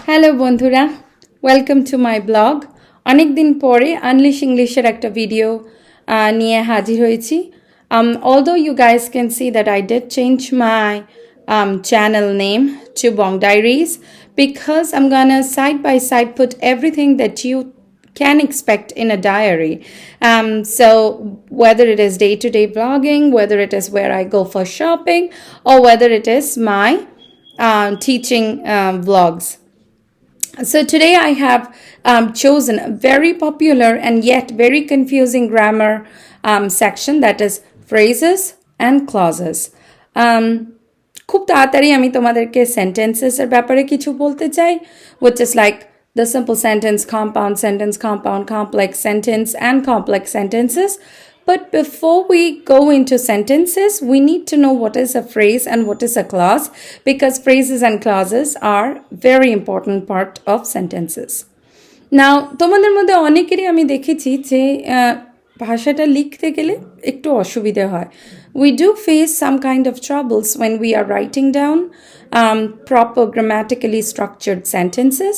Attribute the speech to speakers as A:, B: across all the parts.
A: Hello বন্ধুরা, welcome to my blog. অনেক দিন পরে আনলিশ ইংলিশের একটা ভিডিও নিয়ে হাজির হয়েছি। Although you guys can see that I did change my channel name to Bong Diaries because I'm gonna side by side put everything that you can expect in a diary. So whether it is day-to-day vlogging, whether it is where I go for shopping, or whether it is my teaching vlogs. So today I have chosen a very popular and yet very confusing grammar section, that is phrases and clauses. খুব তাড়াতাড়ি আমি তোমাদেরকে সেন্টেন্সেসের ব্যাপারে কিছু বলতে চাই, which is like the simple sentence, compound, complex sentence, and complex sentences. But before we go into sentences, we need to know what is a phrase and what is a clause, because phrases and clauses are very important part of sentences. Now, তোমাদের মধ্যে অনেকেরই আমি দেখেছি যে ভাষাটা লিখতে গেলে একটু অসুবিধা হয়. We do face some kind of troubles when we are writing down proper grammatically structured sentences.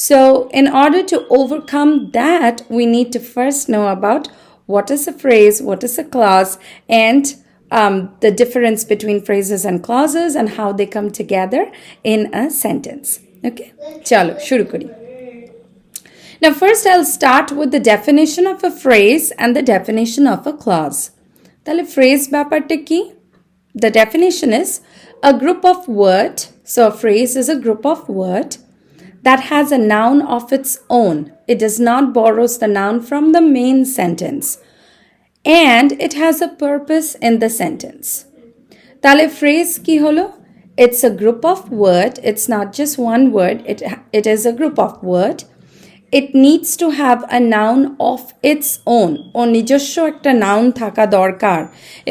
A: So in order to overcome that, we need to first know about what is a phrase, what is a clause, and the difference between phrases and clauses and how they come together in a sentence. Okay? Chalo, shuru kori. Now first I'll start with the definition of a phrase and the definition of a clause. Tale phrase ব্যাপারটা কি? The definition is a group of word. So a phrase is a group of word that has a noun of its own. It does not borrow the noun from the main sentence. And it has a purpose in the sentence. Tale phrase ki holo? It's a group of word. It's not just one word. It is a group of word. It needs to have a noun of its own. O নিজস্ব একটা noun থাকা দরকার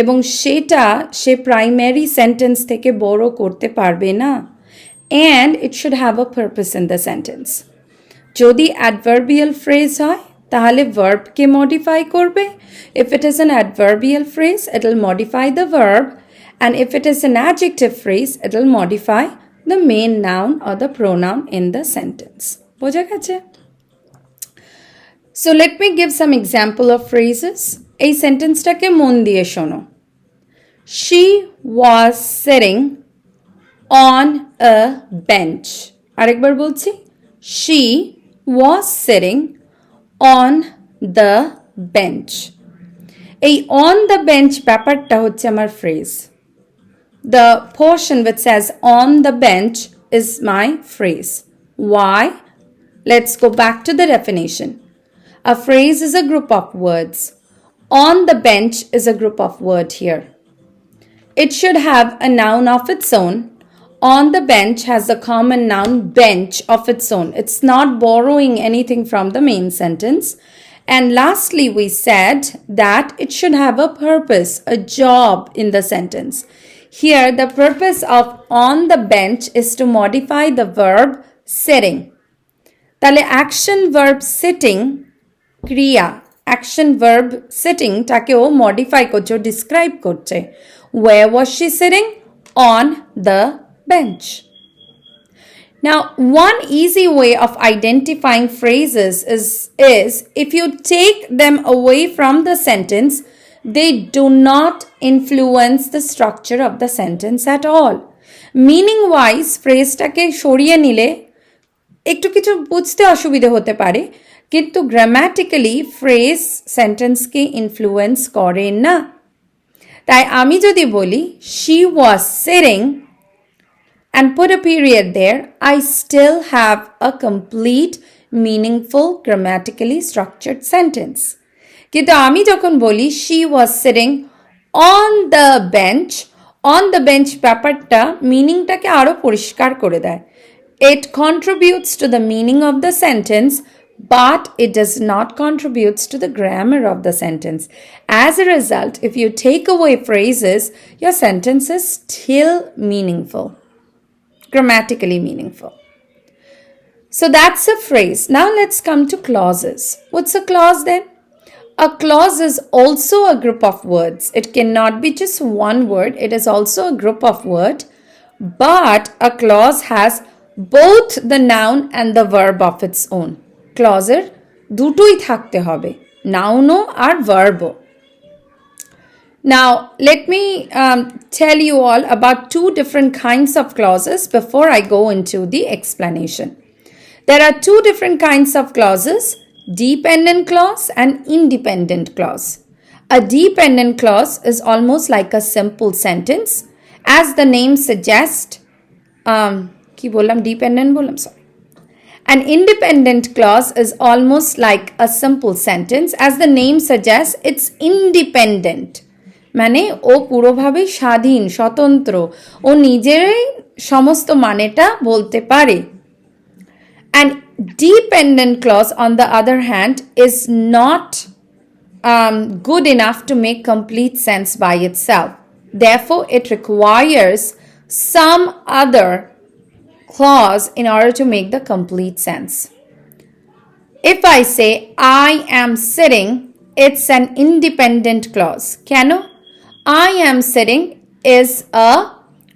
A: এবং সেটা সে primary sentence থেকে borrow করতে পারবে না. And it should have a purpose in the sentence. যদি adverbial phrase হয় তাহলে verb কে modify করবে. If it is an adverbial phrase, it will modify the verb. And if it is an adjective phrase, it will modify the main noun or the pronoun in the sentence. বোঝা গেছে? So let me give some example of phrases. এই সেন্টেন্সটাকে মন দিয়ে শোনো. She was sitting on a bench. আরেকবার বলছি. She was sitting on the bench. এই on the bench ব্যাপারটা হচ্ছে আমার phrase. The portion which says on the bench is my phrase. Why? Let's go back to the definition. A phrase is a group of words. On the bench is a group of words here. It should have a noun of its own. On the bench has a common noun bench of its own. It's not borrowing anything from the main sentence. And lastly, we said that it should have a purpose, a job in the sentence. Here, the purpose of on the bench is to modify the verb sitting. তাহলে action verb sitting ক্রিয়া action verb sitting টাকেও modify করছে, describe করছে. Where was she sitting? On the bench. Now, one easy way of identifying phrases is if you take them away from the sentence, they do not influence the structure of the sentence at all. Meaning wise, phraseটাকে সরিয়ে নিলে একটু কিছু বুঝতে অসুবিধা হতে পারে, কিন্তু grammatically phrase সেন্টেন্সকে influence করে না. তাই আমি যদি বলি she was sitting and put a period there, I still have a complete, meaningful, grammatically structured sentence. কিন্তু আমি যখন বলি she was sitting on the bench ব্যাপারটা মিনিংটাকে আরো পরিষ্কার করে দেয়. It contributes to the meaning of the sentence, but it does not contribute to the grammar of the sentence. As a result, if you take away phrases, your sentence is still meaningful, grammatically meaningful. So that's a phrase. Now let's come to clauses. What's a clause then? A clause is also a group of words. It cannot be just one word. It is also a group of words. But a clause has both the noun and the verb of its own. ক্লজের দুটোই থাকতে হবে, নাউনও আর ভার্বও। Now, let me tell you all about two different kinds of clauses before I go into the explanation. There are two different kinds of clauses, dependent clause and independent clause. A dependent clause is almost like a simple sentence. As the name suggests, sorry. An independent clause is almost like a simple sentence. As the name suggests, it's independent. মানে ও পুরোভাবে স্বাধীন, স্বতন্ত্র, ও নিজেরই সমস্ত মানেটা বলতে পারে। An dependent clause, on the other hand, is not good enough to make complete sense by itself. Therefore, it requires some other clause in order to make the complete sense. If I say, I am sitting, it's an independent clause. Keno? I am sitting is a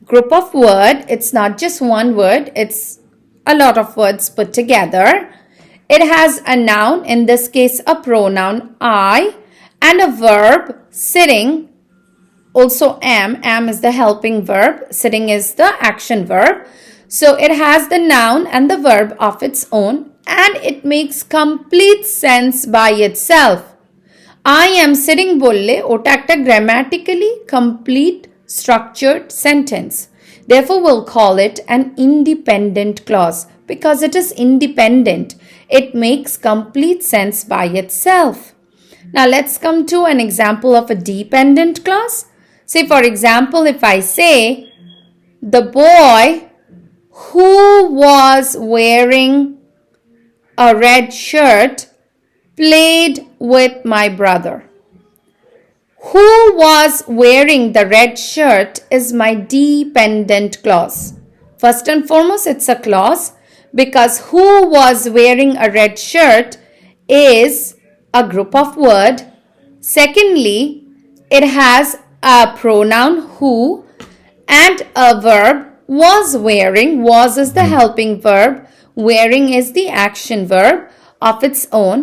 A: group of words. It's not just one word. It's a lot of words put together. It has a noun, in this case a pronoun I, and a verb, sitting, also am. Am is the helping verb. Sitting is the action verb. So it has the noun and the verb of its own, and it makes complete sense by itself. I am sitting bolle ota ekta grammatically complete structured sentence. Therefore, we'll call it an independent clause because it is independent. It makes complete sense by itself. Now, let's come to an example of a dependent clause. Say, for example, if I say, the boy who was wearing a red shirt played with my brother. Who was wearing the red shirt is my dependent clause. First and foremost, it's a clause because who was wearing a red shirt is a group of words. Secondly, it has a pronoun who and a verb, was wearing. Was is the helping verb. Wearing is the action verb of its own.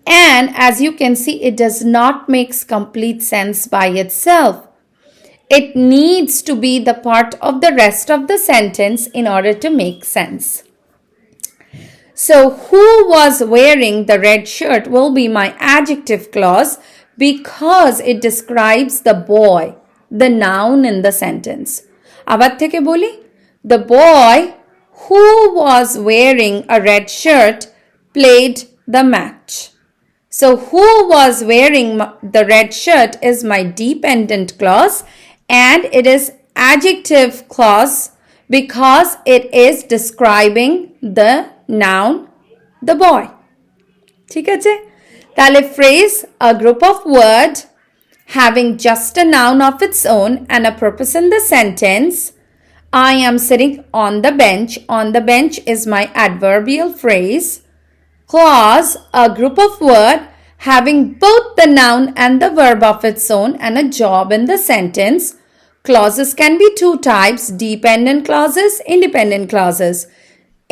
A: And as you can see, it does not make complete sense by itself. It needs to be the part of the rest of the sentence in order to make sense. So, who was wearing the red shirt will be my adjective clause because it describes the boy, the noun in the sentence. আবার থেকে বলি, the boy who was wearing a red shirt played the match. So, who was wearing the red shirt is my dependent clause, and it is adjective clause because it is describing the noun, the boy. ঠিক আছে? তাহলে phrase, a group of words having just a noun of its own and a purpose in the sentence. I am sitting on the bench. On the bench is my adverbial phrase. Clause, a group of words having both the noun and the verb of its own and a job in the sentence. Clauses can be two types, dependent clauses, independent clauses.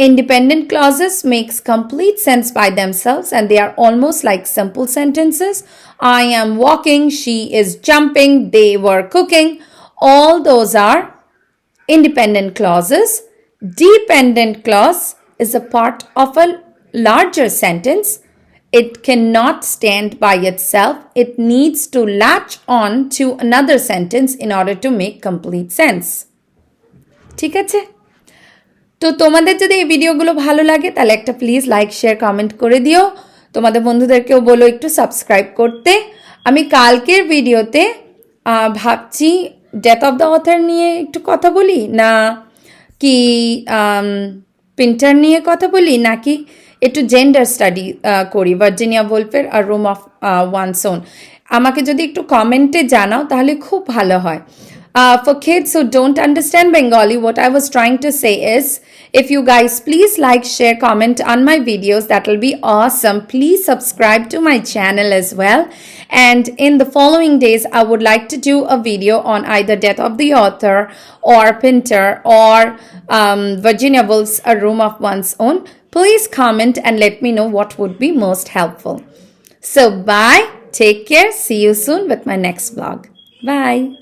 A: Independent clauses makes complete sense by themselves and they are almost like simple sentences. I am walking, she is jumping, they were cooking. All those are independent clauses. Dependent clause is a part of a larger sentence. It cannot stand by itself. It needs to latch on to another sentence in order to make complete sense. ঠিক আছে? তো তোমাদের যদি এই ভিডিওগুলো ভালো লাগে তাহলে একটা প্লিজ লাইক শেয়ার কমেন্ট করে দিও। তোমাদের বন্ধুদেরকেও বলো একটু সাবস্ক্রাইব করতে। আমি কালকের ভিডিওতে ভাবছি ডেথ অফ দ্য অথর নিয়ে একটু কথা বলি, না কি প্রিন্টার নিয়ে কথা বলি, নাকি একটু জেন্ডার স্টাডি করি, ভার্জিনিয়া ওলফের আর রুম অফ ওয়ানস ওন। আমাকে যদি একটু কমেন্টে জানাও তাহলে খুব ভালো হয়। For kids who don't understand Bengali, what I was trying to say is, if you guys please like, share, comment on my videos, that will be awesome. Please subscribe to my channel as well. And in the following days, I would like to do a video on either Death of the Author or Pinter or Virginia Woolf's A Room of One's Own. Please comment and let me know what would be most helpful. So bye, take care, see you soon with my next vlog. Bye.